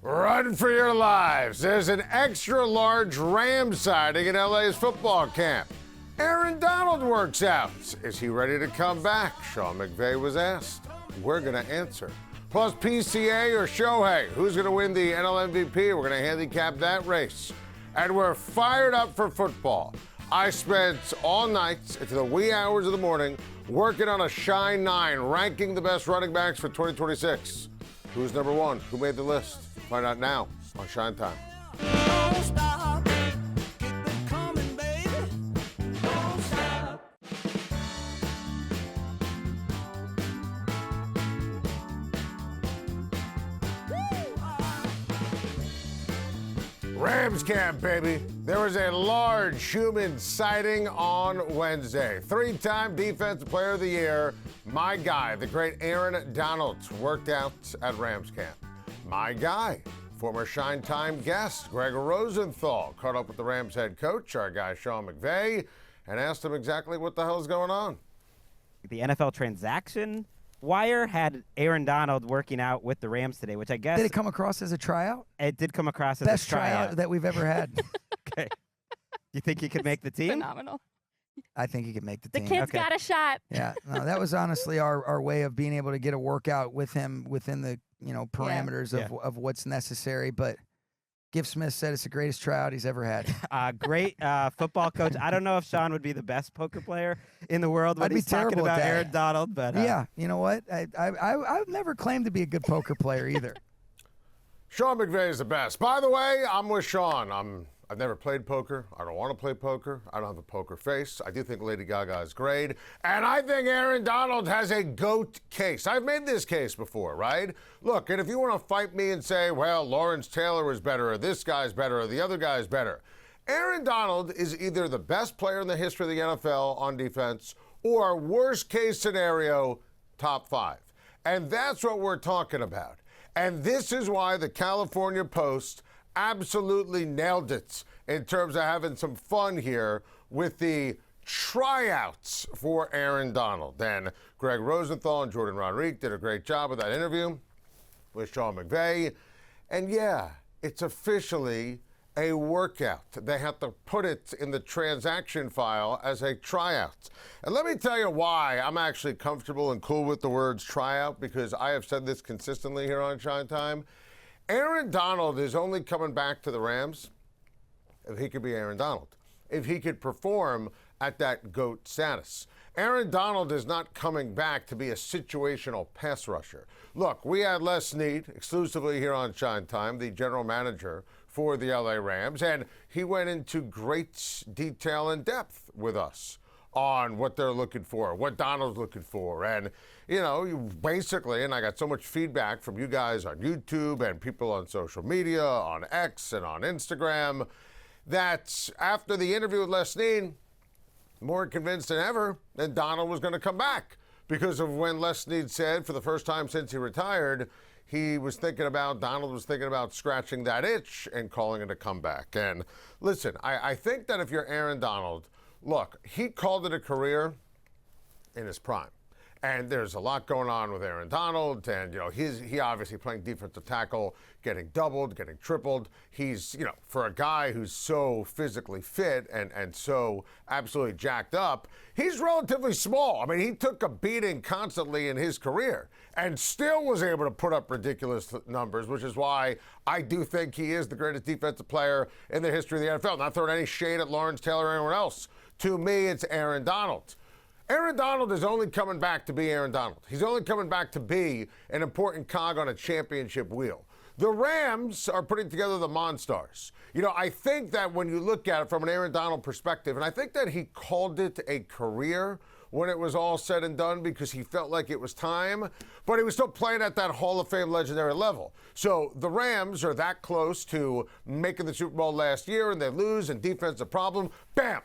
Run for your lives. There's an extra large ram sighting in LA's football camp. Aaron Donald works out. Is he ready to come back? Sean McVay was asked. We're going to answer. Plus PCA or Shohei. Who's going to win the NL MVP? We're going to handicap that race. And we're fired up for football. I spent all night into the wee hours of the morning working on a Schein 9, ranking the best running backs for 2026. Who's number one? Who made the list? Find out now on Schein Time. Don't stop. Keep it coming, baby. Don't stop. Rams camp, baby. There was a large human sighting on Wednesday. Three-time Defensive Player of the Year, my guy, the great Aaron Donald, worked out at Rams camp. My guy, former Schein Time guest, Greg Rosenthal, caught up with the Rams head coach, our guy Sean McVay, and asked him exactly what the hell is going on. The NFL transaction wire had Aaron Donald working out with the Rams today, which I guess... Did it come across as a tryout? It did come across as Best a tryout. that we've ever had. Okay. You think he could make the team? Phenomenal. I think he could make the The team. kid's Okay. got a shot. Yeah, no, that was honestly our way of being able to get a workout with him within the parameters of what's necessary. But Giff Smith said it's the greatest tryout he's ever had. Great football coach. I don't know if Sean would be the best poker player in the world when I'd be he's talking terrible at about that. Aaron Donald. But Yeah, you know what? I've never claimed to be a good poker player either. Sean McVay is the best. By the way, I'm with Sean. I've never played poker. I don't want to play poker. I don't have a poker face. I do think Lady Gaga is great. And I think Aaron Donald has a GOAT case. I've made this case before, right? Look, and if you want to fight me and say, well, Lawrence Taylor was better, or this guy's better, or the other guy's better, Aaron Donald is either the best player in the history of the NFL on defense, or worst case scenario, top 5. And that's what we're talking about. And this is why the California Post absolutely nailed it in terms of having some fun here with the tryouts for Aaron Donald. And Greg Rosenthal and Jordan Rodriguez did a great job with that interview with Sean McVay. And yeah, it's officially a workout. They have to put it in the transaction file as a tryout. And let me tell you why I'm actually comfortable and cool with the words tryout, because I have said this consistently here on Schein Time. Aaron Donald is only coming back to the Rams if he could be Aaron Donald, if he could perform at that GOAT status. Aaron Donald is not coming back to be a situational pass rusher. Look, we had Les Snead exclusively here on Schein Time, the general manager for the LA Rams, and he went into great detail and depth with us on what they're looking for, what Donald's looking for. And, you basically, and I got so much feedback from you guys on YouTube and people on social media, on X and on Instagram, that after the interview with Les Snead, more convinced than ever that Donald was going to come back, because of when Les Snead said for the first time since he retired, Donald was thinking about scratching that itch and calling it a comeback. And listen, I think that if you're Aaron Donald, look, he called it a career in his prime. And there's a lot going on with Aaron Donald, and he obviously playing defensive tackle, getting doubled, getting tripled. He's, for a guy who's so physically fit and so absolutely jacked up, he's relatively small. I mean, he took a beating constantly in his career and still was able to put up ridiculous numbers, which is why I do think he is the greatest defensive player in the history of the NFL. Not throwing any shade at Lawrence Taylor or anyone else. To me, it's Aaron Donald. Aaron Donald is only coming back to be Aaron Donald. He's only coming back to be an important cog on a championship wheel. The Rams are putting together the Monstars. I think that when you look at it from an Aaron Donald perspective, and I think that he called it a career when it was all said and done because he felt like it was time, but he was still playing at that Hall of Fame legendary level. So the Rams are that close to making the Super Bowl last year, and they lose, and defense a problem. Bam!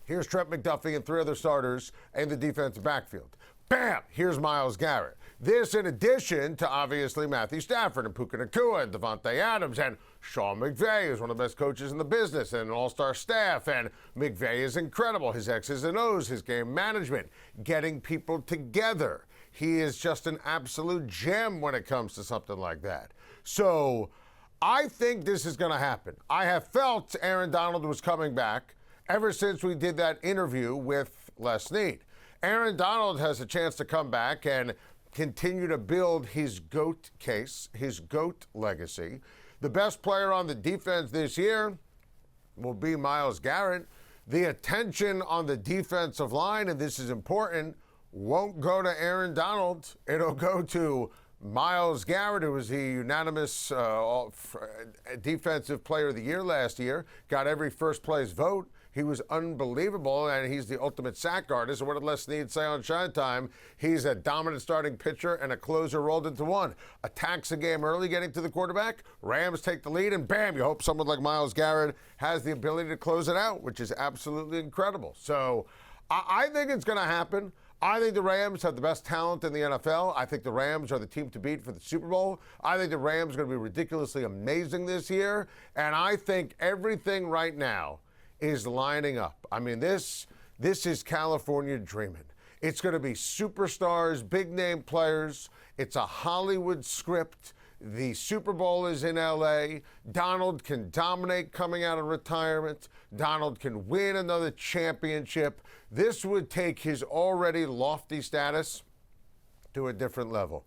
Here's Trent McDuffie and 3 other starters in the defensive backfield. Bam! Here's Myles Garrett. This in addition to, obviously, Matthew Stafford and Puka Nacua and Devontae Adams and Sean McVay, who's one of the best coaches in the business, and an all-star staff. And McVay is incredible. His X's and O's, his game management, getting people together. He is just an absolute gem when it comes to something like that. So I think this is going to happen. I have felt Aaron Donald was coming back ever since we did that interview with Les Snead. Aaron Donald has a chance to come back and continue to build his GOAT case, his GOAT legacy. The best player on the defense this year will be Myles Garrett. The attention on the defensive line, and this is important, won't go to Aaron Donald. It'll go to Myles Garrett, who was the unanimous Defensive Player of the Year last year, got every first place vote. He was unbelievable, and he's the ultimate sack artist. And what did Les Snead say on Schein Time? He's a dominant starting pitcher and a closer rolled into one. Attacks the game early, getting to the quarterback. Rams take the lead, and bam, you hope someone like Myles Garrett has the ability to close it out, which is absolutely incredible. So I think it's going to happen. I think the Rams have the best talent in the NFL. I think the Rams are the team to beat for the Super Bowl. I think the Rams are going to be ridiculously amazing this year. And I think everything right now is lining up. I mean, this is California dreaming. It's going to be superstars, big-name players. It's a Hollywood script. The Super Bowl is in L.A. Donald can dominate coming out of retirement. Donald can win another championship. This would take his already lofty status to a different level.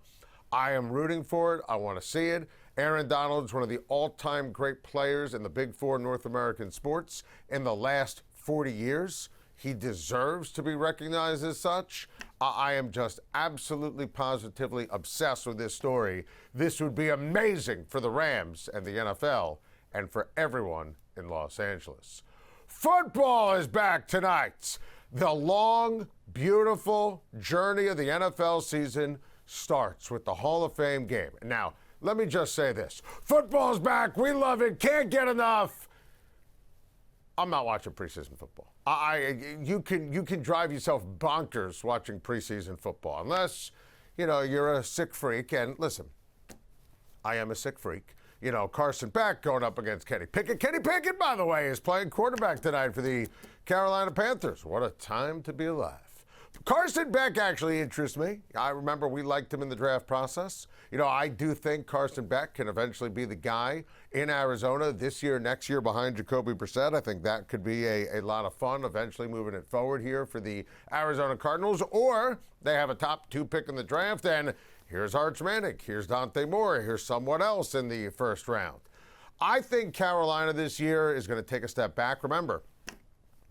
I am rooting for it. I want to see it. Aaron Donald's one of the all-time great players in the Big Four North American sports in the last 40 years. He deserves to be recognized as such. I am just absolutely positively obsessed with this story. This would be amazing for the Rams and the NFL and for everyone in Los Angeles. Football is back tonight. The long, beautiful journey of the NFL season starts with the Hall of Fame game. Now, let me just say this. Football's back. We love it. Can't get enough. I'm not watching preseason football. You can drive yourself bonkers watching preseason football unless, you're a sick freak. And listen, I am a sick freak. Carson Beck going up against Kenny Pickett. Kenny Pickett, by the way, is playing quarterback tonight for the Carolina Panthers. What a time to be alive. Carson Beck actually interests me. I remember we liked him in the draft process. I do think Carson Beck can eventually be the guy in Arizona this year, next year behind Jacoby Brissett. I think that could be a lot of fun, eventually moving it forward here for the Arizona Cardinals. Or they have a top 2 pick in the draft, and here's Arch Manning, here's Dante Moore, here's someone else in the first round. I think Carolina this year is going to take a step back. Remember,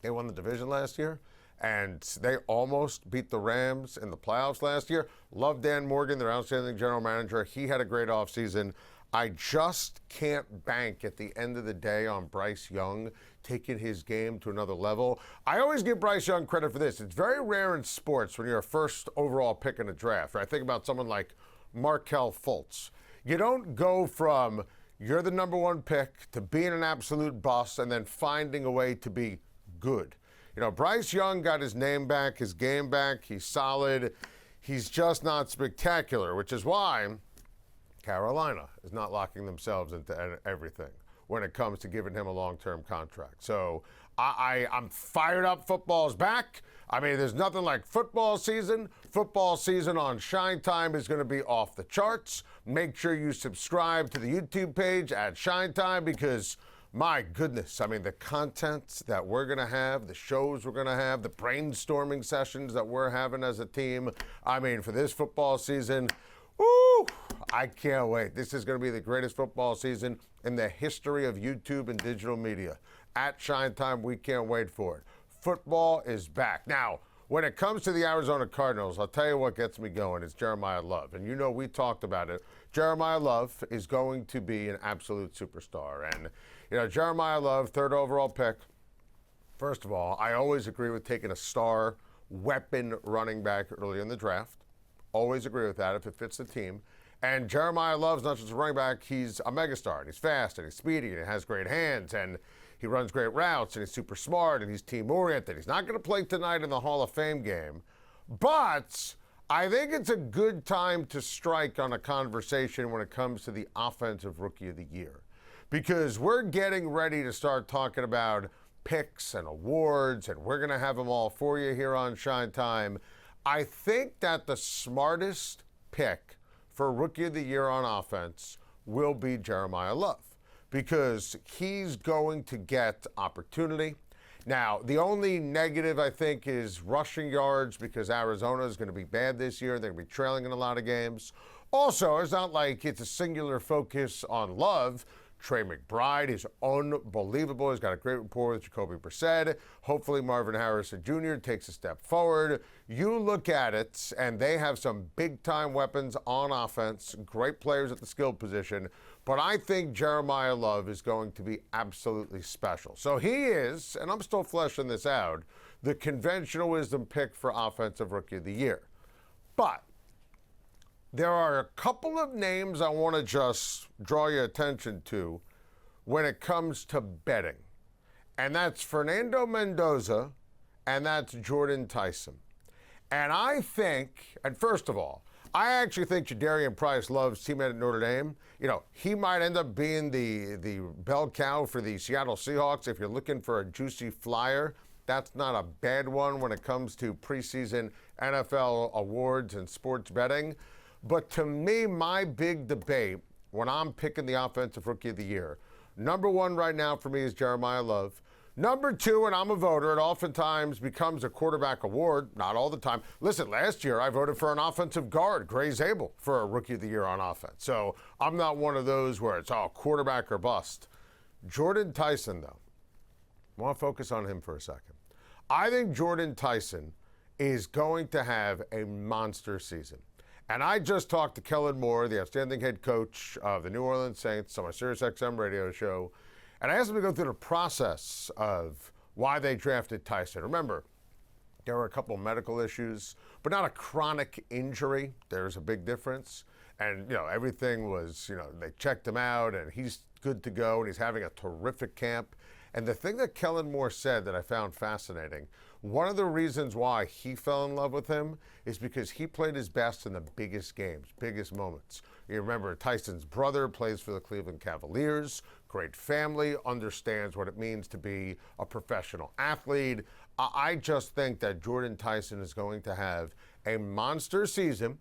they won the division last year, and they almost beat the Rams in the playoffs last year. Love Dan Morgan, their outstanding general manager. He had a great offseason. I just can't bank at the end of the day on Bryce Young taking his game to another level. I always give Bryce Young credit for this. It's very rare in sports when you're a first overall pick in a draft. Right? I think about someone like Markelle Fultz. You don't go from you're the number 1 pick to being an absolute bust and then finding a way to be good. Bryce Young got his name back, his game back. He's solid. He's just not spectacular, which is why Carolina is not locking themselves into everything when it comes to giving him a long-term contract. So I'm fired up. Football's back. I mean, there's nothing like football season. Football season on Schein Time is going to be off the charts. Make sure you subscribe to the YouTube page at Schein Time because my goodness, I mean, the content that we're going to have, the shows we're going to have, the brainstorming sessions that we're having as a team, I mean, for this football season, woo, I can't wait. This is going to be the greatest football season in the history of YouTube and digital media. At Schein Time, we can't wait for it. Football is back. Now, when it comes to the Arizona Cardinals, I'll tell you what gets me going. It's Jeremiah Love. And we talked about it. Jeremiah Love is going to be an absolute superstar. And Jeremiah Love, 3rd overall pick. First of all, I always agree with taking a star weapon running back early in the draft. Always agree with that if it fits the team. And Jeremiah Love's not just a running back, he's a megastar. And he's fast and he's speedy and he has great hands and he runs great routes and he's super smart and he's team-oriented. He's not going to play tonight in the Hall of Fame game. But I think it's a good time to strike on a conversation when it comes to the Offensive Rookie of the Year. Because we're getting ready to start talking about picks and awards, and we're going to have them all for you here on Schein Time. I think that the smartest pick for Rookie of the Year on offense will be Jeremiah Love, because he's going to get opportunity. Now, the only negative, I think, is rushing yards, because Arizona is going to be bad this year. They're going to be trailing in a lot of games. Also, it's not like it's a singular focus on Love. Trey McBride is unbelievable. He's got a great rapport with Jacoby Brissett. Hopefully Marvin Harrison Jr. takes a step forward. You look at it, and they have some big-time weapons on offense, great players at the skill position. But I think Jeremiah Love is going to be absolutely special. So he is, and I'm still fleshing this out, the conventional wisdom pick for Offensive Rookie of the Year. But there are a couple of names I want to just draw your attention to when it comes to betting. And that's Fernando Mendoza, and that's Jordan Tyson. And I think, and first of all, I actually think Jadarian Price Love's teammate at Notre Dame. You know, he might end up being the bell cow for the Seattle Seahawks. If you're looking for a juicy flyer, that's not a bad one when it comes to preseason NFL awards and sports betting. But to me, my big debate when I'm picking the Offensive Rookie of the Year, number one right now for me is Jeremiah Love. Number two, and I'm a voter, it oftentimes becomes a quarterback award, not all the time. Listen, last year I voted for an offensive guard, Gray Zabel, for a Rookie of the Year on offense. So I'm not one of those where it's all quarterback or bust. Jordan Tyson, though, I want to focus on him for a second. I think Jordan Tyson is going to have a monster season. And I just talked to Kellen Moore, the outstanding head coach of the New Orleans Saints, on my SiriusXM radio show. And I asked him to go through the process of why they drafted Tyson. Remember, there were a couple of medical issues, but not a chronic injury. There's a big difference. And, everything was, they checked him out, and he's good to go, and he's having a terrific camp. And the thing that Kellen Moore said that I found fascinating, one of the reasons why he fell in love with him is because he played his best in the biggest games, biggest moments. You remember Tyson's brother plays for the Cleveland Cavaliers, great family, understands what it means to be a professional athlete. I just think that Jordan Tyson is going to have a monster season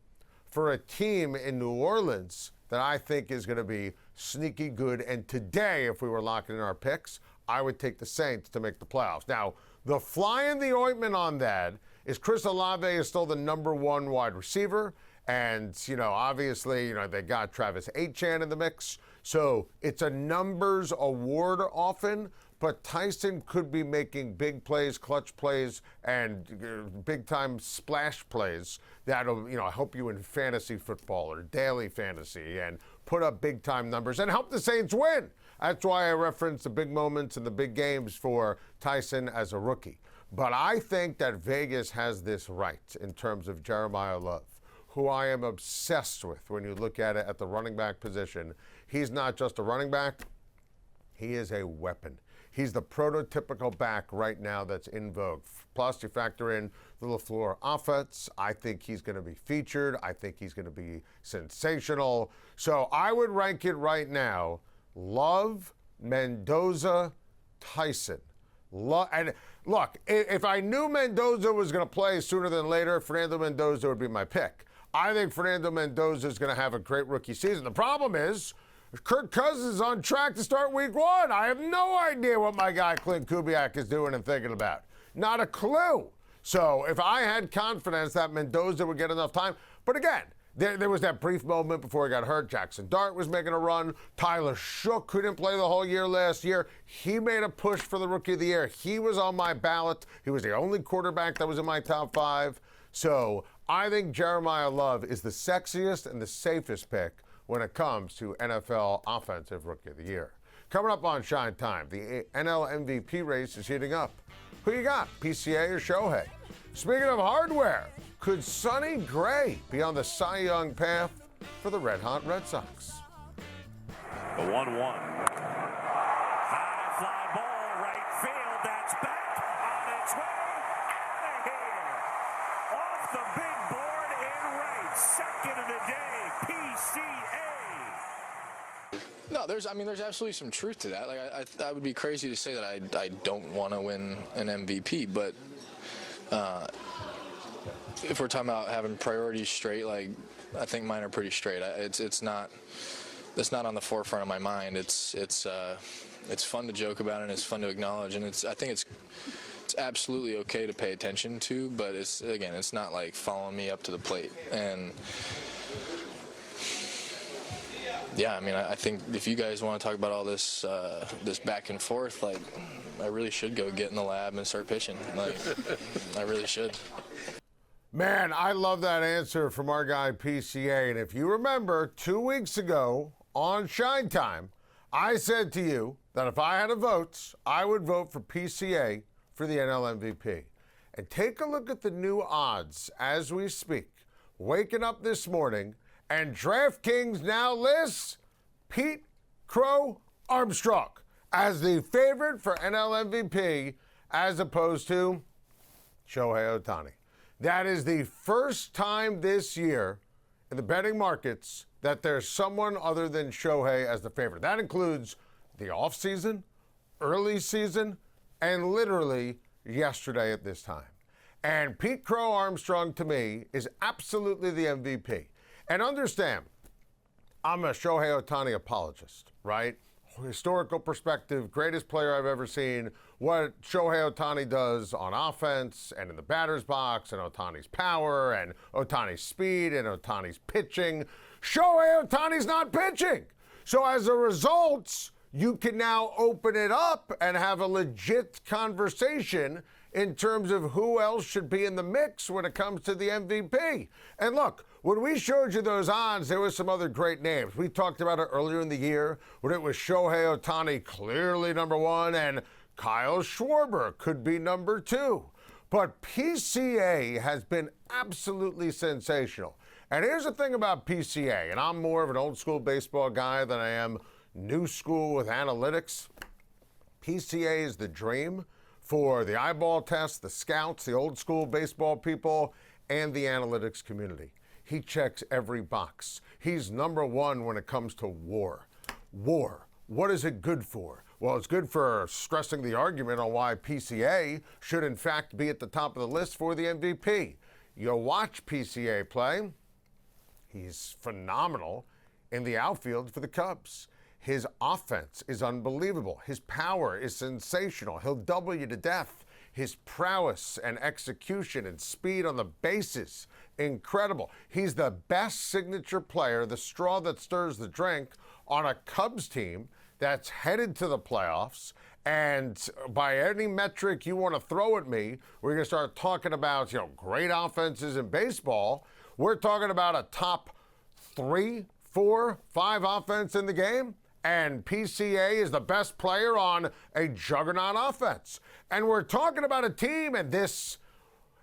for a team in New Orleans that I think is going to be sneaky good. And today, if we were locking in our picks, I would take the Saints to make the playoffs. Now, the fly in the ointment on that is Chris Olave is still the number one wide receiver. And, obviously, they got Travis Etienne in the mix. So it's a numbers award often, but Tyson could be making big plays, clutch plays, and big-time splash plays that'll, help you in fantasy football or daily fantasy and put up big-time numbers and help the Saints win. That's why I reference the big moments and the big games for Tyson as a rookie. But I think that Vegas has this right in terms of Jeremiah Love, who I am obsessed with when you look at it at the running back position. He's not just a running back. He is a weapon. He's the prototypical back right now that's in vogue. Plus, you factor in the LaFleur offense. I think he's going to be featured. I think he's going to be sensational. So I would rank it right now: Love, Mendoza, Tyson. And look, if I knew Mendoza was going to play sooner than later, Fernando Mendoza would be my pick. I think Fernando Mendoza is going to have a great rookie season. The problem is, Kirk Cousins is on track to start week one. I have no idea what my guy Clint Kubiak is doing and thinking about. Not a clue. So if I had confidence that Mendoza would get enough time, but again, there was that brief moment before he got hurt. Jackson Dart was making a run. Tyler Shook, who didn't play the whole year last year, he made a push for the Rookie of the Year. He was on my ballot. He was the only quarterback that was in my top five. So I think Jeremiah Love is the sexiest and the safest pick when it comes to NFL Offensive Rookie of the Year. Coming up on Schein Time, the NL MVP race is heating up. Who you got, PCA or Shohei? Speaking of hardware, could Sonny Gray be on the Cy Young path for the red-hot Red Sox? The 1-1. High fly ball, right field. That's back on its way. Out of here. Off the big board in right. Second of the day, PCA. No, there's absolutely some truth to that. Like, I would be crazy to say that I don't want to win an MVP, but if we're talking about having priorities straight, like, I think mine are pretty straight. It's not on the forefront of my mind. It's fun to joke about and it's fun to acknowledge, and I think it's absolutely okay to pay attention to, but it's not like following me up to the plate. And yeah, I mean, I think if you guys want to talk about all this this back and forth, like, I really should go get in the lab and start pitching. Like, I really should. Man, I love that answer from our guy PCA. And if you remember, 2 weeks ago on Schein Time, I said to you that if I had a vote, I would vote for PCA for the NL MVP. And take a look at the new odds as we speak. Waking up this morning, and DraftKings now lists Pete Crow-Armstrong as the favorite for NL MVP as opposed to Shohei Ohtani. That is the first time this year in the betting markets that there's someone other than Shohei as the favorite. That includes the offseason, early season, and literally yesterday at this time. And Pete Crow-Armstrong, to me, is absolutely the MVP. And understand, I'm a Shohei Ohtani apologist, right? Historical perspective, greatest player I've ever seen. What Shohei Ohtani does on offense and in the batter's box, and Ohtani's power and Ohtani's speed and Ohtani's pitching. Shohei Ohtani's not pitching. So as a result, you can now open it up and have a legit conversation in terms of who else should be in the mix when it comes to the MVP. And look, when we showed you those odds, there was some other great names. We talked about it earlier in the year when it was Shohei Ohtani clearly number one and Kyle Schwarber could be number two. But PCA has been absolutely sensational. And here's the thing about PCA, and I'm more of an old school baseball guy than I am new school with analytics. PCA is the dream for the eyeball test, the scouts, the old school baseball people, and the analytics community. He checks every box. He's number one when it comes to WAR. WAR, what is it good for? Well, it's good for stressing the argument on why PCA should in fact be at the top of the list for the MVP. You watch PCA play, he's phenomenal in the outfield for the Cubs. His offense is unbelievable. His power is sensational. He'll double you to death. His prowess and execution and speed on the bases, incredible. He's the best signature player, the straw that stirs the drink, on a Cubs team that's headed to the playoffs. And by any metric you want to throw at me, we're going to start talking about, great offenses in baseball. We're talking about a top 3, 4, 5 offense in the game. And PCA is the best player on a juggernaut offense. And we're talking about a team, and this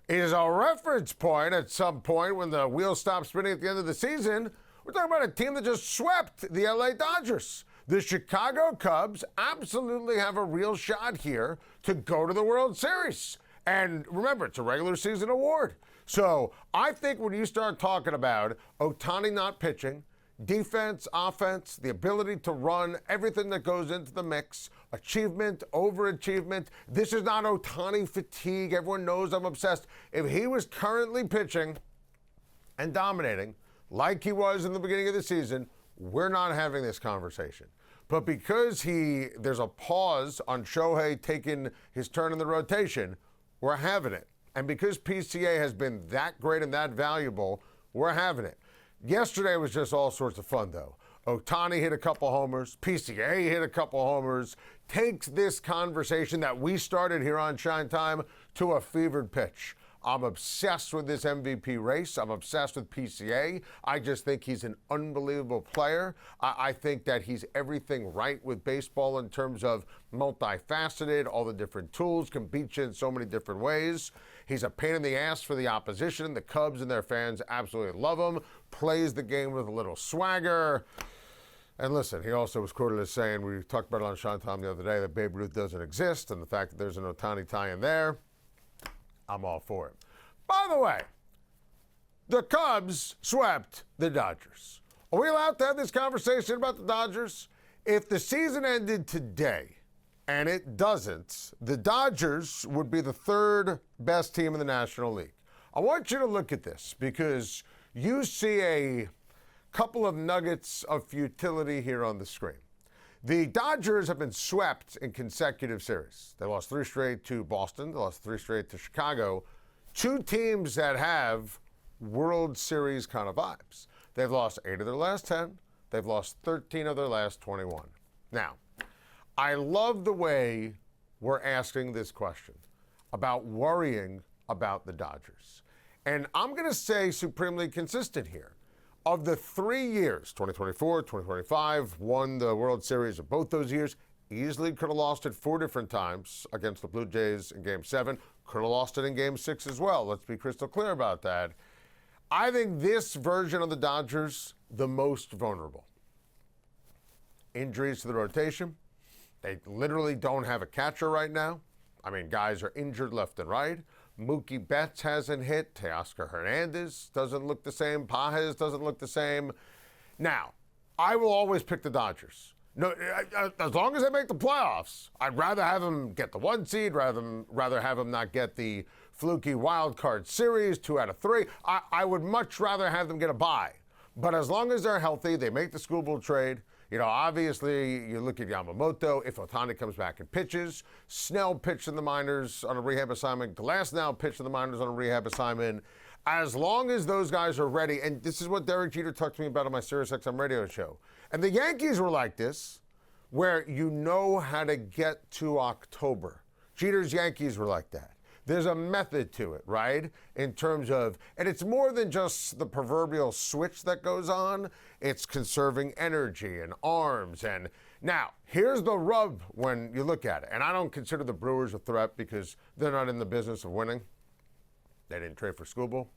is a reference point at some point when the wheels stop spinning at the end of the season. We're talking about a team that just swept the LA Dodgers. The Chicago Cubs absolutely have a real shot here to go to the World Series. And remember, it's a regular season award. So I think when you start talking about Ohtani not pitching, defense, offense, the ability to run, everything that goes into the mix, achievement, overachievement. This is not Ohtani fatigue. Everyone knows I'm obsessed. If he was currently pitching and dominating like he was in the beginning of the season, we're not having this conversation. But because there's a pause on Shohei taking his turn in the rotation, we're having it. And because PCA has been that great and that valuable, we're having it. Yesterday was just all sorts of fun, though. Ohtani hit a couple homers. PCA hit a couple homers. Takes this conversation that we started here on Schein Time to a fevered pitch. I'm obsessed with this MVP race. I'm obsessed with PCA. I just think he's an unbelievable player. I think that he's everything right with baseball in terms of multifaceted, all the different tools, can beat you in so many different ways. He's a pain in the ass for the opposition. The Cubs and their fans absolutely love him. Plays the game with a little swagger. And listen, he also was quoted as saying, we talked about it on Schein Time the other day, that Babe Ruth doesn't exist, and the fact that there's an Ohtani tie-in there, I'm all for it. By the way, the Cubs swept the Dodgers. Are we allowed to have this conversation about the Dodgers? If the season ended today, and it doesn't, the Dodgers would be the third best team in the National League. I want you to look at this because you see a couple of nuggets of futility here on the screen. The Dodgers have been swept in consecutive series. They lost 3 straight to Boston. They lost 3 straight to Chicago. 2 teams that have World Series kind of vibes. They've lost 8 of their last 10. They've lost 13 of their last 21. Now, I love the way we're asking this question about worrying about the Dodgers. And I'm going to say supremely consistent here. Of the 3 years, 2024, 2025, won the World Series of both those years, easily could have lost it 4 different times against the Blue Jays in Game 7, could have lost it in Game 6 as well. Let's be crystal clear about that. I think this version of the Dodgers, the most vulnerable. Injuries to the rotation. They literally don't have a catcher right now. I mean, guys are injured left and right. Mookie Betts hasn't hit. Teoscar Hernandez doesn't look the same. Pages doesn't look the same. Now, I will always pick the Dodgers. No, as long as they make the playoffs, I'd rather have them get the 1 seed, rather have them not get the fluky wild card series, 2 out of 3. I would much rather have them get a bye. But as long as they're healthy, they make the Scooble trade. You know, obviously, you look at Yamamoto. If Ohtani comes back and pitches, Snell pitched in the minors on a rehab assignment. Glasnow pitched in the minors on a rehab assignment. As long as those guys are ready, and this is what Derek Jeter talked to me about on my SiriusXM radio show. And the Yankees were like this, where you know how to get to October. Jeter's Yankees were like that. There's a method to it, right? In terms of, and it's more than just the proverbial switch that goes on. It's conserving energy and arms. And now, here's the rub when you look at it. And I don't consider the Brewers a threat because they're not in the business of winning. They didn't trade for Scooble.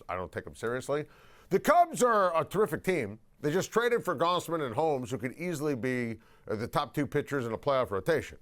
I don't take them seriously. The Cubs are a terrific team. They just traded for Gossman and Holmes, who could easily be the top 2 pitchers in a playoff rotation.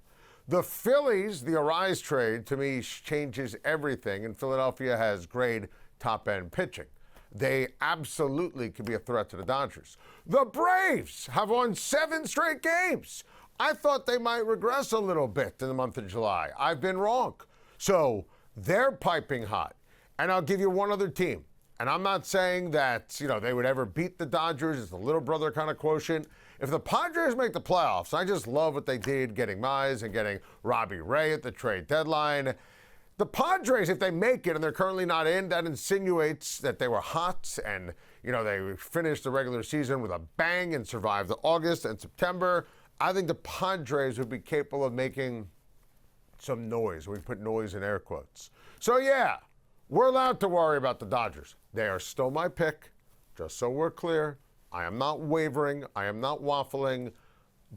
The Phillies, the Arise trade, to me, changes everything, and Philadelphia has great top-end pitching. They absolutely could be a threat to the Dodgers. The Braves have won 7 straight games. I thought they might regress a little bit in the month of July. I've been wrong. So they're piping hot. And I'll give you one other team. And I'm not saying that, they would ever beat the Dodgers. It's a little brother kind of quotient. If the Padres make the playoffs, I just love what they did getting Mize and getting Robbie Ray at the trade deadline. The Padres, if they make it and they're currently not in, that insinuates that they were hot and, they finished the regular season with a bang and survived August and September. I think the Padres would be capable of making some noise. We put noise in air quotes. So, yeah, we're allowed to worry about the Dodgers. They are still my pick, just so we're clear. I am not wavering, I am not waffling,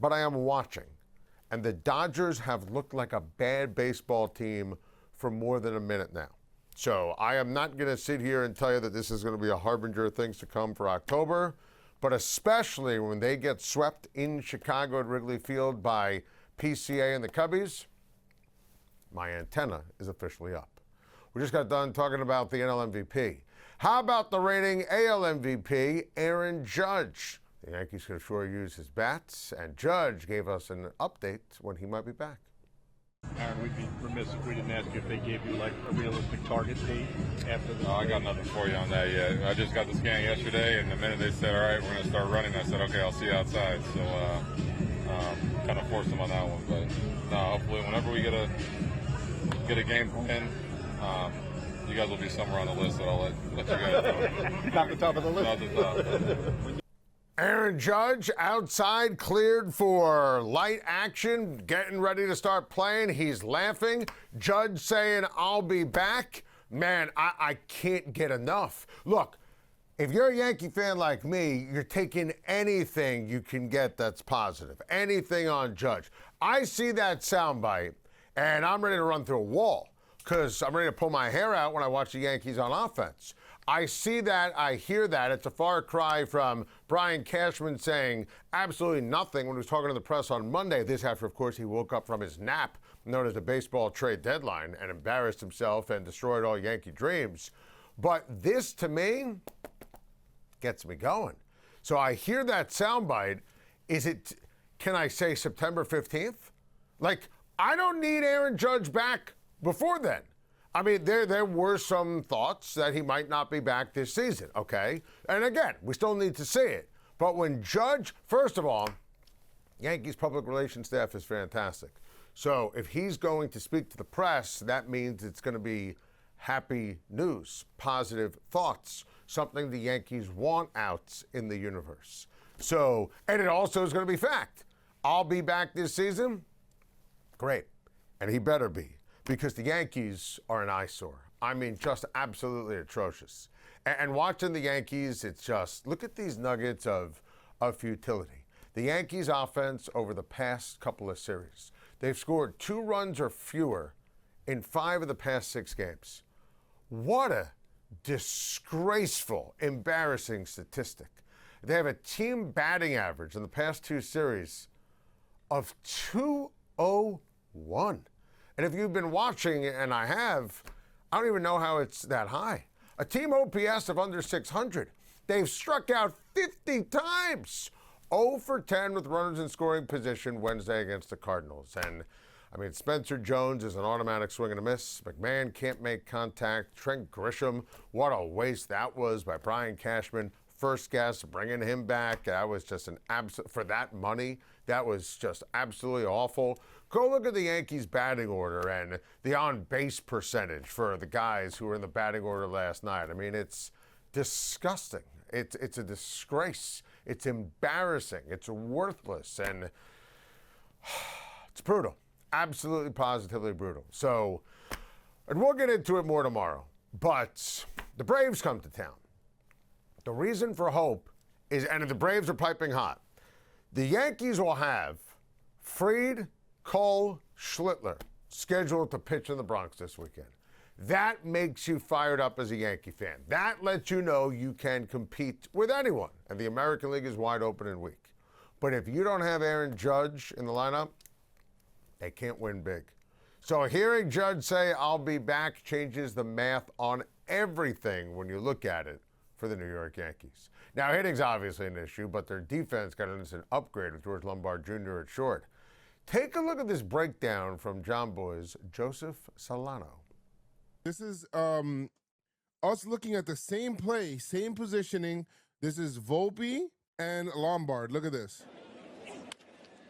but I am watching. And the Dodgers have looked like a bad baseball team for more than a minute now. So I am not going to sit here and tell you that this is going to be a harbinger of things to come for October, but especially when they get swept in Chicago at Wrigley Field by PCA and the Cubbies, my antenna is officially up. We just got done talking about the NL MVP. How about the reigning AL MVP, Aaron Judge? The Yankees could sure use his bats, and Judge gave us an update when he might be back. Aaron, we'd be remiss if we didn't ask you if they gave you like a realistic target date after the. No, I got nothing for you on that yet. I just got the scan yesterday, and the minute they said, all right, we're going to start running, I said, okay, I'll see you outside. So kind of forced them on that one. But no, hopefully whenever we get a game in, you guys will be somewhere on the list that I'll let you guys know. Not the top of the list. Not the top. Aaron Judge outside, cleared for light action, getting ready to start playing. He's laughing. Judge saying, I'll be back. Man, I can't get enough. Look, if you're a Yankee fan like me, you're taking anything you can get that's positive, anything on Judge. I see that soundbite, and I'm ready to run through a wall because I'm ready to pull my hair out when I watch the Yankees on offense. I see that, I hear that. It's a far cry from Brian Cashman saying absolutely nothing when he was talking to the press on Monday. This after, of course, he woke up from his nap, known as the baseball trade deadline, and embarrassed himself and destroyed all Yankee dreams. But this, to me, gets me going. So I hear that soundbite. Can I say September 15th? Like, I don't need Aaron Judge back before then. I mean, there were some thoughts that he might not be back this season, okay? And again, we still need to see it. But when Judge, first of all, Yankees public relations staff is fantastic. So if he's going to speak to the press, that means it's going to be happy news, positive thoughts, something the Yankees want out in the universe. So, and it also is going to be fact. I'll be back this season. Great. And he better be, because the Yankees are an eyesore. I mean, just absolutely atrocious. And watching the Yankees, it's just, look at these nuggets of futility. The Yankees offense over the past couple of series, they've scored 2 runs or fewer in 5 of the past 6 games. What a disgraceful, embarrassing statistic. They have a team batting average in the past 2 series of 201. And if you've been watching, and I have, I don't even know how it's that high. A team OPS of under 600. They've struck out 50 times. 0 for 10 with runners in scoring position Wednesday against the Cardinals. And, I mean, Spencer Jones is an automatic swing and a miss. McMahon can't make contact. Trent Grisham, what a waste that was by Brian Cashman. First guess, bringing him back. That was just an for that money, that was just absolutely awful. Go look at the Yankees batting order and the on-base percentage for the guys who were in the batting order last night. I mean, it's disgusting. It's a disgrace. It's embarrassing. It's worthless. And it's brutal. Absolutely, positively brutal. So, and we'll get into it more tomorrow. But the Braves come to town. The reason for hope is, and the Braves are piping hot, the Yankees will have Fried, Cole, Schlittler scheduled to pitch in the Bronx this weekend. That makes you fired up as a Yankee fan. That lets you know you can compete with anyone, and the American League is wide open and weak. But if you don't have Aaron Judge in the lineup, they can't win big. So hearing Judge say, "I'll be back," changes the math on everything when you look at it for the New York Yankees. Now, hitting's obviously an issue, but their defense got an instant upgrade with George Lombard Jr. at short. Take a look at this breakdown from John Boy's Joseph Solano. This is us looking at the same play, same positioning. This is Volpe and Lombard. Look at this.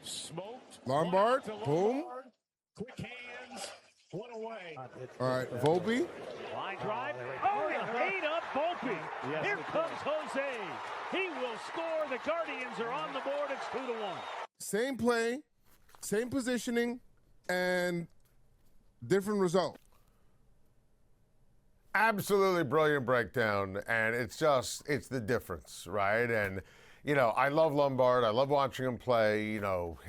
Smoked. Lombard, To boom. Lombard. Quick hands. One away. All right, Volpe. Line drive. Oh, he ate up Volpe. Here comes Jose. He will score. The Guardians are on the board. It's 2-1. Same play, same positioning, and different result. Absolutely brilliant breakdown, and it's the difference, right? And, you know, I love Lombard. I love watching him play. You know,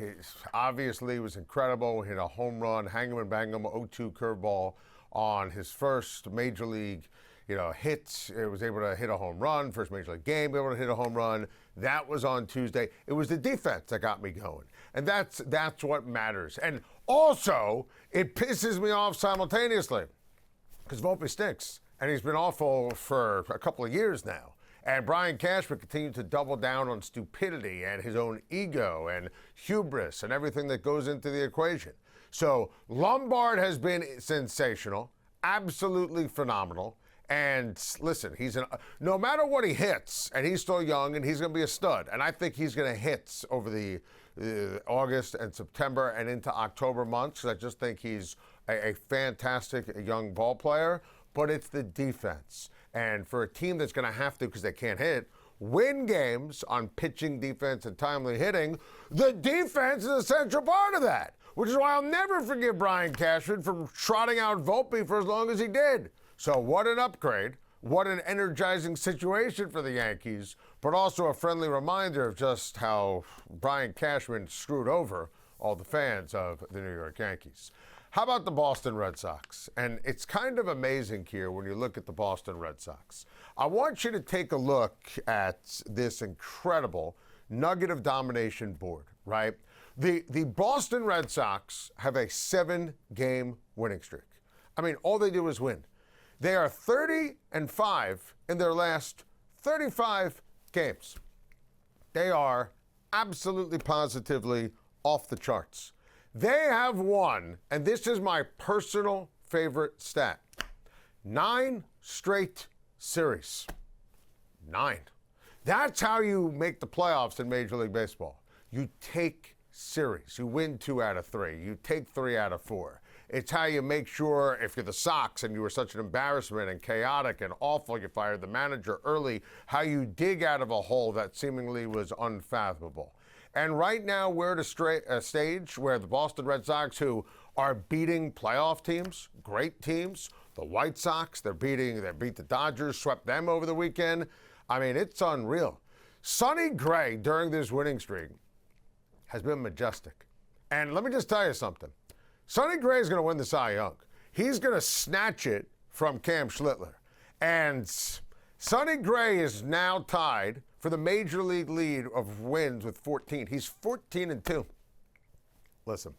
obviously was incredible. Hit a home run, hang him and bang him, 0-2 curveball on his first major league, hit. It was able to hit a home run, first major league game, able to hit a home run. That was on Tuesday. It was the defense that got me going, and that's what matters. And also, it pisses me off simultaneously, because Volpe stinks, and he's been awful for a couple of years now. And Brian Cashman continued to double down on stupidity and his own ego and hubris and everything that goes into the equation. So Lombard has been sensational, absolutely phenomenal. And listen, no matter what he hits, and he's still young, and he's going to be a stud. And I think he's going to hit over the August and September and into October months, because I just think he's a fantastic young ball player. But it's the defense. And for a team that's going to have to, because they can't hit, win games on pitching, defense, and timely hitting, the defense is a central part of that, which is why I'll never forgive Brian Cashman for trotting out Volpe for as long as he did. So what an upgrade, what an energizing situation for the Yankees, but also a friendly reminder of just how Brian Cashman screwed over all the fans of the New York Yankees. How about the Boston Red Sox? And it's kind of amazing here when you look at the Boston Red Sox. I want you to take a look at this incredible nugget of domination board, right? The Boston Red Sox have a 7-game winning streak. I mean, all they do is win. They are 30-5 in their last 35 games. They are absolutely positively off the charts. They have won, and this is my personal favorite stat, 9 straight series. 9. That's how you make the playoffs in Major League Baseball. You take series. You win 2 out of 3. You take 3 out of 4. It's how you make sure, if you're the Sox and you were such an embarrassment and chaotic and awful, you fired the manager early, how you dig out of a hole that seemingly was unfathomable. And right now we're at a stage where the Boston Red Sox, who are beating playoff teams, great teams, the White Sox, they beat the Dodgers, swept them over the weekend. I mean, it's unreal. Sonny Gray, during this winning streak, has been majestic. And let me just tell you something. Sonny Gray is going to win the Cy Young. He's going to snatch it from Cam Schlittler. And Sonny Gray is now tied for the Major League lead of wins with 14. He's 14-2. Listen,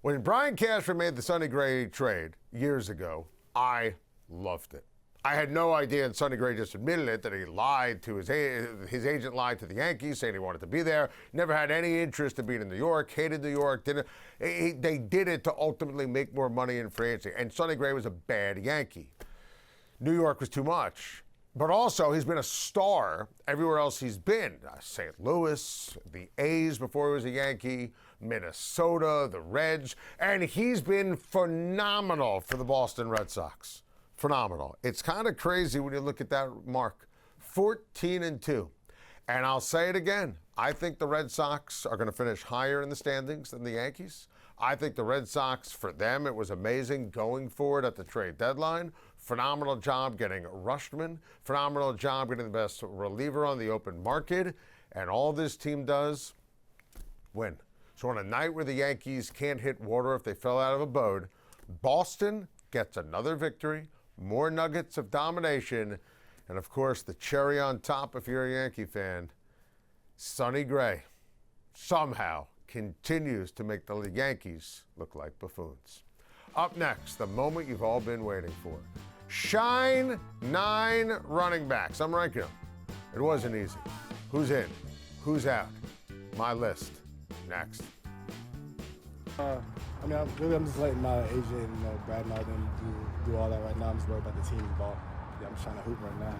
when Brian Cashman made the Sonny Gray trade years ago, I loved it. I had no idea, and Sonny Gray just admitted it, that he lied to his agent lied to the Yankees, saying he wanted to be there. Never had any interest in being in New York, hated New York. They did it to ultimately make more money in free agency. And Sonny Gray was a bad Yankee. New York was too much. But also, he's been a star everywhere else he's been. St. Louis, the A's before he was a Yankee, Minnesota, the Reds. And he's been phenomenal for the Boston Red Sox. Phenomenal. It's kind of crazy when you look at that mark. 14-2. And I'll say it again. I think the Red Sox are going to finish higher in the standings than the Yankees. I think the Red Sox, for them, it was amazing going for it at the trade deadline. Phenomenal job getting Rushman. Phenomenal job getting the best reliever on the open market. And all this team does, win. So on a night where the Yankees can't hit water if they fell out of a boat, Boston gets another victory. More nuggets of domination, and of course, the cherry on top, if you're a Yankee fan, Sonny Gray somehow continues to make the Yankees look like buffoons. Up next, the moment you've all been waiting for. Schein 9 running backs. I'm ranking them. It wasn't easy. Who's in? Who's out? My list. Next. I'm just letting my agent and Brad and all them do all that right now. I'm just worried about the team involved. Yeah, I'm just trying to hoop right now.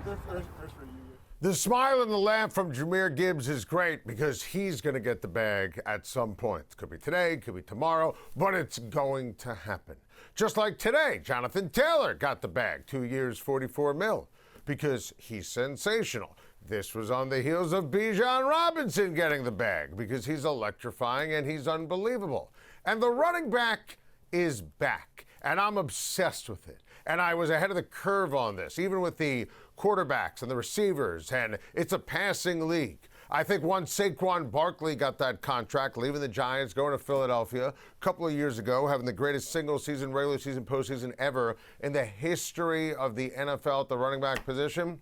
So. First for you. The smile and the laugh from Jahmyr Gibbs is great because he's going to get the bag at some point. Could be today, could be tomorrow, but it's going to happen. Just like today, Jonathan Taylor got the bag, 2 years, $44 million, because he's sensational. This was on the heels of Bijan Robinson getting the bag because he's electrifying and he's unbelievable. And the running back is back, and I'm obsessed with it. And I was ahead of the curve on this, even with the quarterbacks and the receivers, and it's a passing league. I think once Saquon Barkley got that contract, leaving the Giants, going to Philadelphia a couple of years ago, having the greatest single-season, regular season, postseason ever in the history of the NFL at the running back position,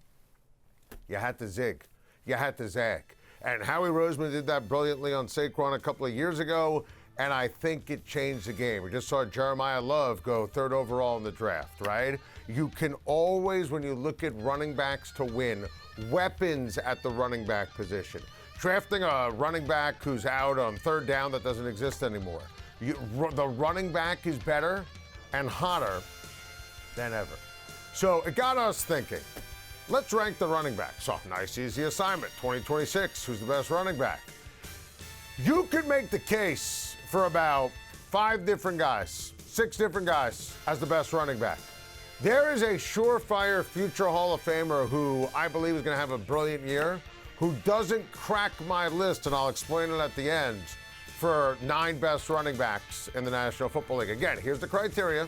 you had to zig. You had to zag. And Howie Roseman did that brilliantly on Saquon a couple of years ago, and I think it changed the game. We just saw Jeremiah Love go 3rd overall in the draft, right? You can always, when you look at running backs to win, weapons at the running back position. Drafting a running back who's out on 3rd down that doesn't exist anymore. The running back is better and hotter than ever. So it got us thinking. Let's rank the running backs. Oh, nice, easy assignment. 2026, who's the best running back? You could make the case for about 5 different guys, 6 different guys as the best running back. There is a surefire future Hall of Famer who I believe is going to have a brilliant year, who doesn't crack my list, and I'll explain it at the end, for 9 best running backs in the National Football League. Again, here's the criteria.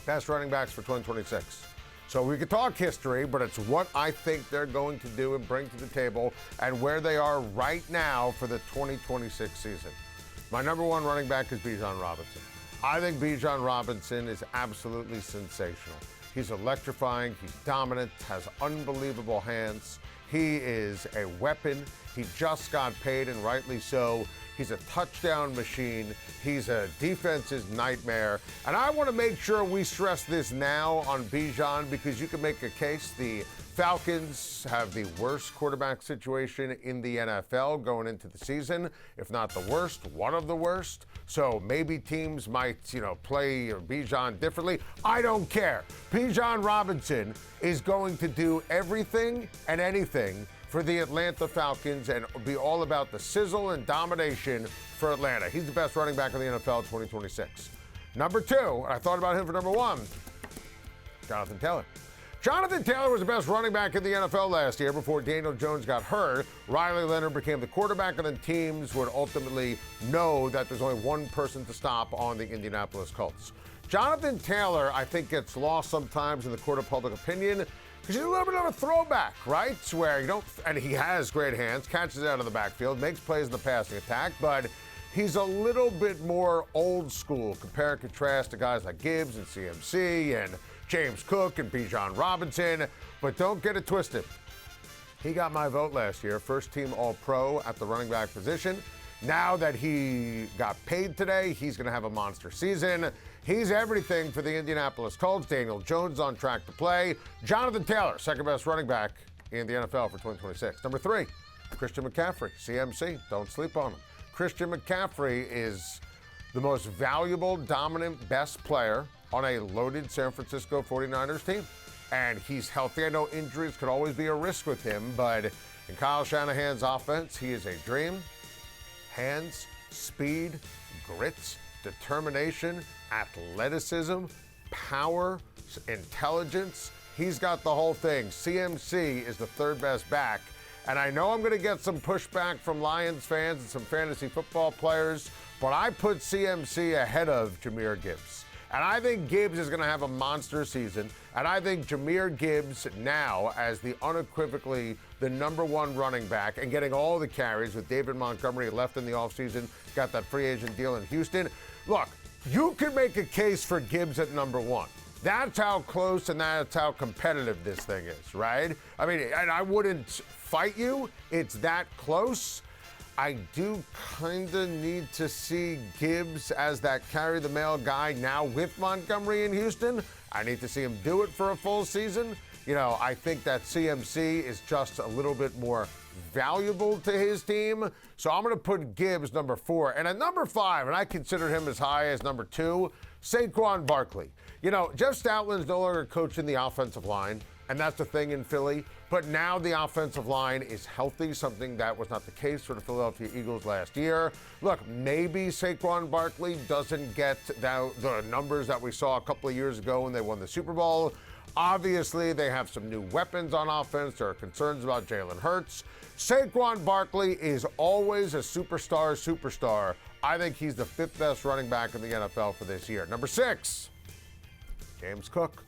Best running backs for 2026. So we could talk history, but it's what I think they're going to do and bring to the table and where they are right now for the 2026 season. My number 1 running back is Bijan Robinson. I think Bijan Robinson is absolutely sensational. He's electrifying, he's dominant, has unbelievable hands. He is a weapon. He just got paid, and rightly so. He's a touchdown machine. He's a defense's nightmare. And I want to make sure we stress this now on Bijan because you can make a case. The Falcons have the worst quarterback situation in the NFL going into the season, if not the worst, one of the worst. So maybe teams might, play Bijan differently. I don't care. Bijan Robinson is going to do everything and anything for the Atlanta Falcons and be all about the sizzle and domination for Atlanta. He's the best running back in the NFL 2026. Number 2, I thought about him for number 1, Jonathan Taylor. Jonathan Taylor was the best running back in the NFL last year before Daniel Jones got hurt. Riley Leonard became the quarterback, and then teams would ultimately know that there's only one person to stop on the Indianapolis Colts. Jonathan Taylor, I think, gets lost sometimes in the court of public opinion because he's a little bit of a throwback, right? Where and he has great hands, catches out of the backfield, makes plays in the passing attack, but he's a little bit more old school, compare and contrast to guys like Gibbs and CMC and James Cook and Bijan Robinson, but don't get it twisted. He got my vote last year, first team All-Pro at the running back position. Now that he got paid today, he's going to have a monster season. He's everything for the Indianapolis Colts. Daniel Jones on track to play. Jonathan Taylor, second best running back in the NFL for 2026. Number 3, Christian McCaffrey, CMC. Don't sleep on him. Christian McCaffrey is the most valuable, dominant, best player on a loaded San Francisco 49ers team. And he's healthy. I know injuries could always be a risk with him, but in Kyle Shanahan's offense, he is a dream. Hands, speed, grit, determination, athleticism, power, intelligence. He's got the whole thing. CMC is the third best back. And I know I'm going to get some pushback from Lions fans and some fantasy football players, but I put CMC ahead of Jahmyr Gibbs. And I think Gibbs is going to have a monster season. And I think Jahmyr Gibbs now, as the unequivocally the number 1 running back and getting all the carries with David Montgomery left in the offseason, got that free agent deal in Houston. Look, you can make a case for Gibbs at number 1. That's how close and that's how competitive this thing is, right? I mean, and I wouldn't fight you. It's that close. I do kind of need to see Gibbs as that carry-the-mail guy now with Montgomery in Houston. I need to see him do it for a full season. I think that CMC is just a little bit more valuable to his team. So I'm going to put Gibbs number 4. And at number 5, and I consider him as high as number 2, Saquon Barkley. Jeff Stoutland's no longer coaching the offensive line, and that's the thing in Philly. But now the offensive line is healthy, something that was not the case for the Philadelphia Eagles last year. Look, maybe Saquon Barkley doesn't get the numbers that we saw a couple of years ago when they won the Super Bowl. Obviously, they have some new weapons on offense. There are concerns about Jalen Hurts. Saquon Barkley is always a superstar. I think he's the 5th best running back in the NFL for this year. Number 6, James Cook.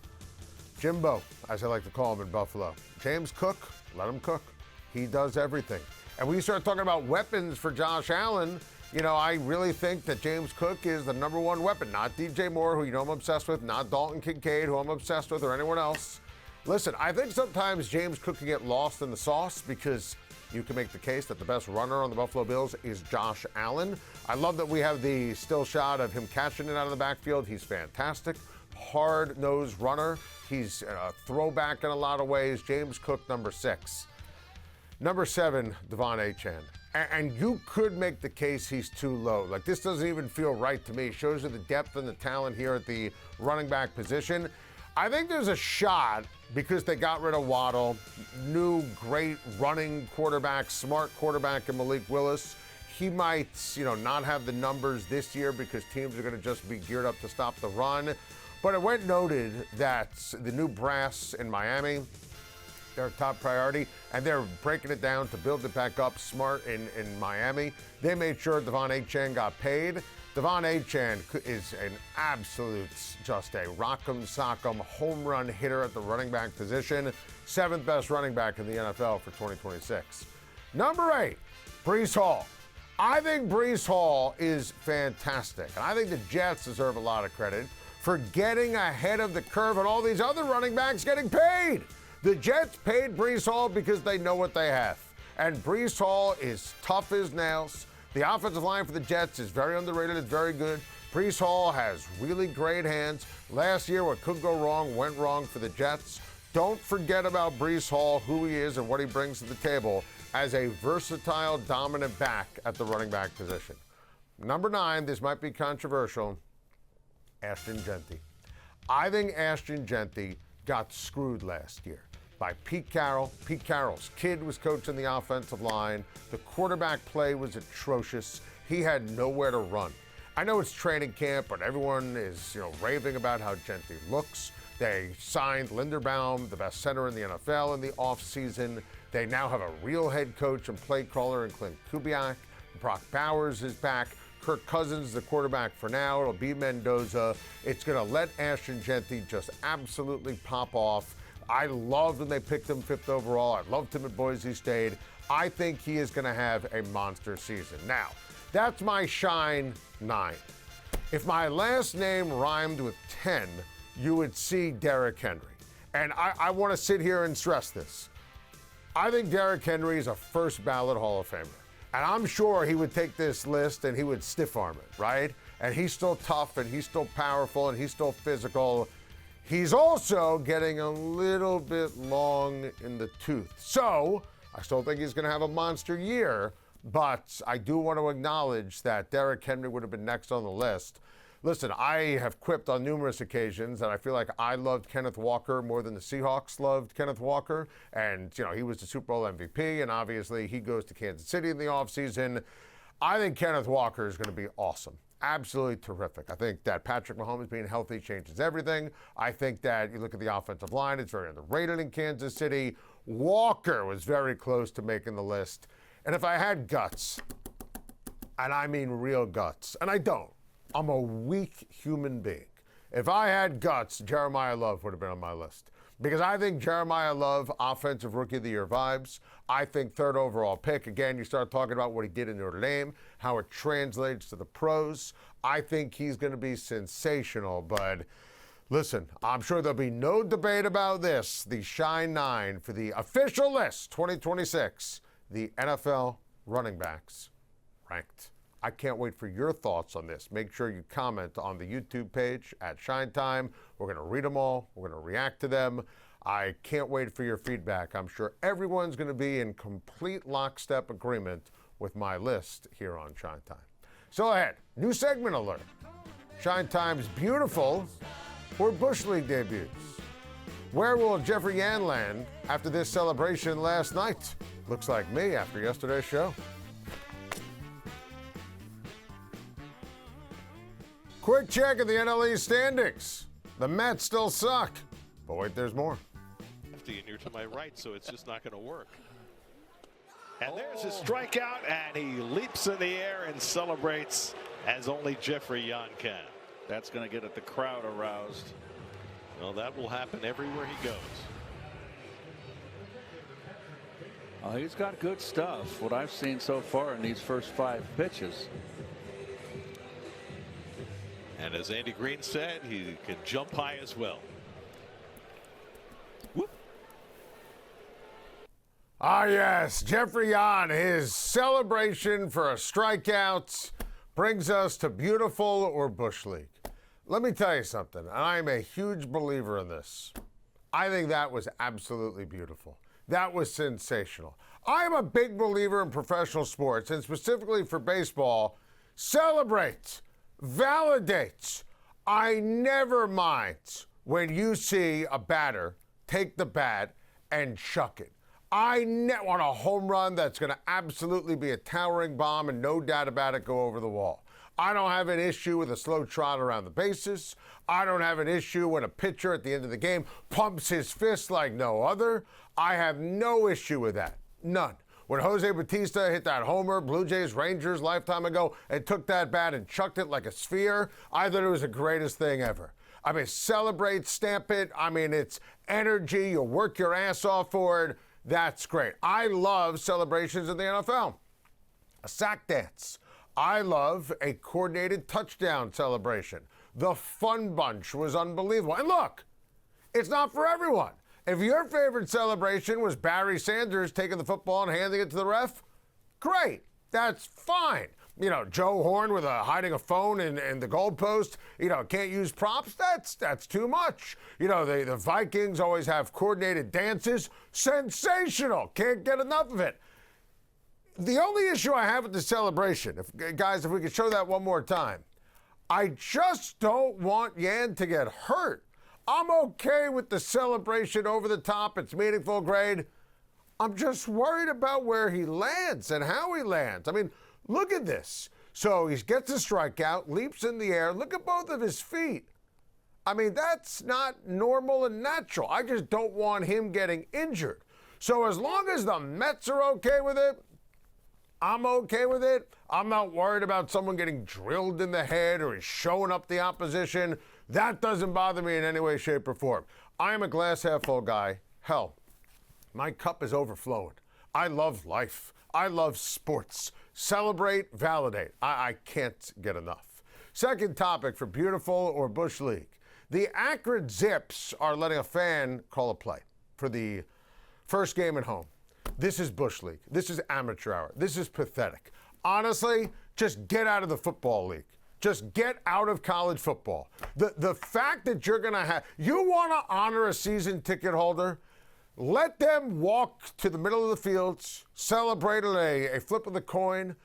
Jimbo, as I like to call him in Buffalo. James Cook, let him cook. He does everything. And when you start talking about weapons for Josh Allen, I really think that James Cook is the number 1 weapon, not DJ Moore, who I'm obsessed with, not Dalton Kincaid, who I'm obsessed with, or anyone else. Listen, I think sometimes James Cook can get lost in the sauce because you can make the case that the best runner on the Buffalo Bills is Josh Allen. I love that we have the still shot of him catching it out of the backfield. He's fantastic. Hard-nosed runner. He's a throwback in a lot of ways. James Cook, number 6. Number 7, Devon Achane. And you could make the case he's too low. Like, this doesn't even feel right to me. It shows you the depth and the talent here at the running back position. I think there's a shot, because they got rid of Waddle, new great running quarterback, smart quarterback in Malik Willis. He might, not have the numbers this year because teams are going to just be geared up to stop the run. But it went noted that the new brass in Miami, their top priority, and they're breaking it down to build it back up smart in Miami. They made sure Devon Achane got paid. Devon Achane is an absolute, just a rock'em sock'em home run hitter at the running back position. 7th best running back in the NFL for 2026. Number 8, Breece Hall. I think Breece Hall is fantastic. And I think the Jets deserve a lot of credit for getting ahead of the curve and all these other running backs getting paid. The Jets paid Breece Hall because they know what they have. And Breece Hall is tough as nails. The offensive line for the Jets is very underrated. It's very good. Breece Hall has really great hands. Last year, what could go wrong went wrong for the Jets. Don't forget about Breece Hall, who he is and what he brings to the table as a versatile, dominant back at the running back position. Number 9, this might be controversial, Ashton Jeanty. I think Ashton Jeanty got screwed last year by Pete Carroll. Pete Carroll's kid was coaching the offensive line. The quarterback play was atrocious. He had nowhere to run. I know it's training camp, but everyone is, raving about how Jeanty looks. They signed Linderbaum, the best center in the NFL, in the offseason. They now have a real head coach and play caller in Clint Kubiak. Brock Bowers is back. Kirk Cousins, the quarterback for now. It'll be Mendoza. It's going to let Ashton Jeanty just absolutely pop off. I loved when they picked him 5th overall. I loved him at Boise State. I think he is going to have a monster season. Now, that's my Schein 9. If my last name rhymed with 10, you would see Derrick Henry. And I want to sit here and stress this. I think Derrick Henry is a first ballot Hall of Famer. And I'm sure he would take this list and he would stiff arm it, right? And he's still tough and he's still powerful and he's still physical. He's also getting a little bit long in the tooth. So I still think he's going to have a monster year, but I do want to acknowledge that Derrick Henry would have been next on the list. Listen, I have quipped on numerous occasions that I feel like I loved Kenneth Walker more than the Seahawks loved Kenneth Walker. And, he was the Super Bowl MVP, and obviously he goes to Kansas City in the offseason. I think Kenneth Walker is going to be awesome. Absolutely terrific. I think that Patrick Mahomes being healthy changes everything. I think that you look at the offensive line, it's very underrated in Kansas City. Walker was very close to making the list. And if I had guts, and I mean real guts, and I don't, I'm a weak human being. If I had guts, Jeremiah Love would have been on my list. Because I think Jeremiah Love, Offensive Rookie of the Year vibes. I think 3rd overall pick. Again, you start talking about what he did in Notre Dame, how it translates to the pros. I think he's going to be sensational. But listen, I'm sure there'll be no debate about this. The Schein 9 for the official list 2026, the NFL running backs ranked. I can't wait for your thoughts on this. Make sure you comment on the YouTube page at Schein Time. We're going to read them all. We're going to react to them. I can't wait for your feedback. I'm sure everyone's going to be in complete lockstep agreement with my list here on Schein Time. So ahead, new segment alert. Schein Time's beautiful or Bush League debuts. Where will Jeffrey Yan land after this celebration last night? Looks like me after yesterday's show. Quick check of the NL East standings. The Mets still suck. But wait, there's more. And you're to my right, so it's just not going to work. And there's his strikeout, and he leaps in the air and celebrates as only Jeffrey Yan can. That's going to get the crowd aroused. Well, that will happen everywhere he goes. He's got good stuff, what I've seen so far in these first 5 pitches. And as Andy Green said, he can jump high as well. Whoop. Ah, yes, Jeffrey Yan, his celebration for a strikeout brings us to beautiful or Bush League. Let me tell you something, and I'm a huge believer in this. I think that was absolutely beautiful. That was sensational. I'm a big believer in professional sports, and specifically for baseball, celebrate, validate. I never mind when you see a batter take the bat and chuck it. I want a home run that's going to absolutely be a towering bomb and no doubt about it go over the wall. I don't have an issue with a slow trot around the bases. I don't have an issue when a pitcher at the end of the game pumps his fist like no other. I have no issue with that. None. When Jose Bautista hit that homer, Blue Jays, Rangers, lifetime ago, and took that bat and chucked it like a sphere, I thought it was the greatest thing ever. I mean, celebrate, stamp it. I mean, it's energy. You'll work your ass off for it. That's great. I love celebrations in the NFL. A sack dance. I love a coordinated touchdown celebration. The Fun Bunch was unbelievable. And look, it's not for everyone. If your favorite celebration was Barry Sanders taking the football and handing it to the ref, great. That's fine. Joe Horn with hiding a phone in the goalpost, can't use props. That's too much. The Vikings always have coordinated dances. Sensational. Can't get enough of it. The only issue I have with the celebration, if we could show that one more time, I just don't want Yan to get hurt. I'm okay with the celebration over the top. It's meaningful, grade. I'm just worried about where he lands and how he lands. I mean, look at this. So he gets a strikeout, leaps in the air. Look at both of his feet. I mean, that's not normal and natural. I just don't want him getting injured. So as long as the Mets are okay with it, I'm okay with it. I'm not worried about someone getting drilled in the head or he's showing up the opposition. That doesn't bother me in any way, shape, or form. I am a glass half full guy. Hell, my cup is overflowing. I love life. I love sports. Celebrate, validate. I can't get enough. Second topic for Beautiful or Bush League. The Akron Zips are letting a fan call a play for the first game at home. This is Bush League. This is amateur hour. This is pathetic. Honestly, just get out of the football league. Just get out of college football. The fact that you want to honor a season ticket holder, let them walk to the middle of the fields, celebrate a flip of the coin,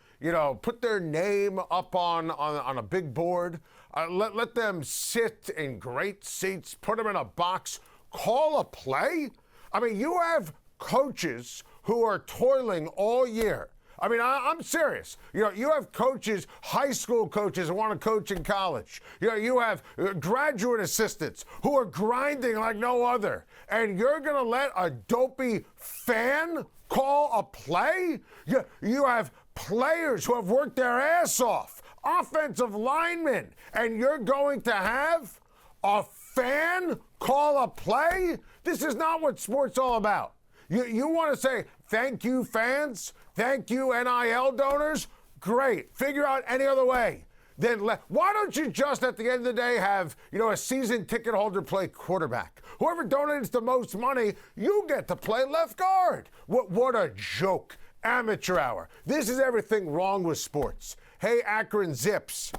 put their name up on a big board. Let them sit in great seats, put them in a box, call a play. I mean, you have coaches who are toiling all year. I mean, I'm serious. You have coaches, high school coaches who want to coach in college. You have graduate assistants who are grinding like no other. And you're going to let a dopey fan call a play? You have players who have worked their ass off, offensive linemen, and you're going to have a fan call a play? This is not what sports is all about. You want to say, thank you, fans? Thank you, NIL donors? Great. Figure out any other way. Then why don't you just, at the end of the day, have, a season ticket holder play quarterback? Whoever donates the most money, you get to play left guard. What a joke. Amateur hour. This is everything wrong with sports. Hey, Akron Zips,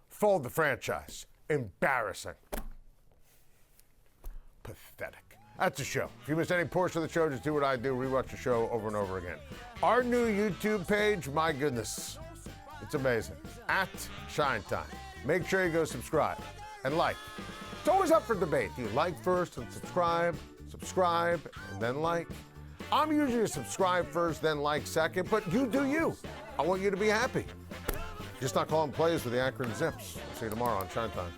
fold the franchise. Embarrassing. Pathetic. That's the show. If you missed any portion of the show, just do what I do, rewatch the show over and over again. Our new YouTube page, my goodness, it's amazing. At Schein Time. Make sure you go subscribe and like. It's always up for debate. Do you like first and subscribe, and then like? I'm usually a subscribe first, then like second, but you do you. I want you to be happy. Just not calling plays for the Akron Zips. See you tomorrow on Schein Time.